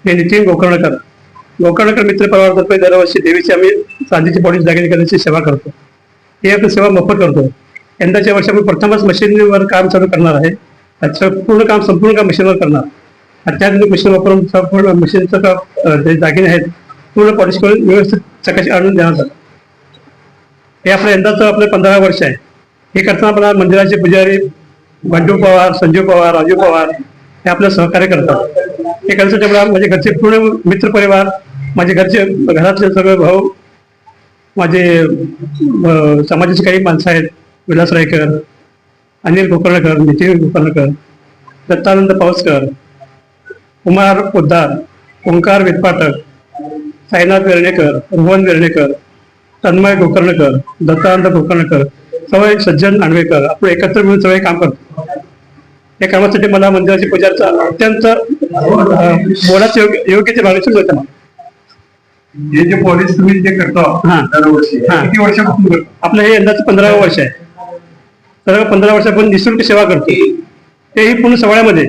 हे नितीन गोकर्णकर. गोकर्णकर मित्र परिवारातर्फे दरवर्षी देवीची आम्ही चांदीची बॉडी जागीर करण्याची सेवा करतो. ही आपण सेवा मोफत करतो. यंदाच्या वर्षी आम्ही प्रथमच मशीनवर काम चालू करणार आहे. संपूर्ण काम मशीनवर करणार. अत्याधुनिक मशीन वापरून संपूर्ण मशीनचं जे दागिने आहेत पूर्ण पॉलिश करून व्यवस्थित चकाशी आणून देणार जातात. हे आपलं यंदाचं आपलं 15 वर्ष आहे. हे करताना मला मंदिराचे पुजारी बंडू पवार, संजीव पवार, राजू पवार हे आपलं सहकार्य करतात. हे करण्यासाठी मला माझे घरचे पूर्ण मित्रपरिवार, माझे घरातले सगळे भाऊ, माझे समाजाचे काही माणसं आहेत, विलास रायकर, अनिल गोकर्णकर, नितीन गोकर्णकर, दत्तानंद पावसकर, कुमार पोद्दार, ओंकार विदपाटक, साईनाथ वेर्णेकर, रोहन वेर्णेकर, तन्मय गोकर्णकर, दत्तानंद गोकर्णकर, सवय सज्जन आणवेकर आपण एकत्र मिळून सगळे काम करतो. या कामासाठी मला मंदिराच्या पुजारचा अत्यंत मोलाचे योग्य मार्गदर्शन मिळतं. हे जे पॉलिश तुम्ही जे करतो दरवर्षी किती वर्षापासून करतो? आपलं हे यंदाचं 15वं वर्ष आहे. सर्व 15 वर्षापासून निःशुल्क सेवा करतो, तेही पूर्ण सोहळ्यामध्ये.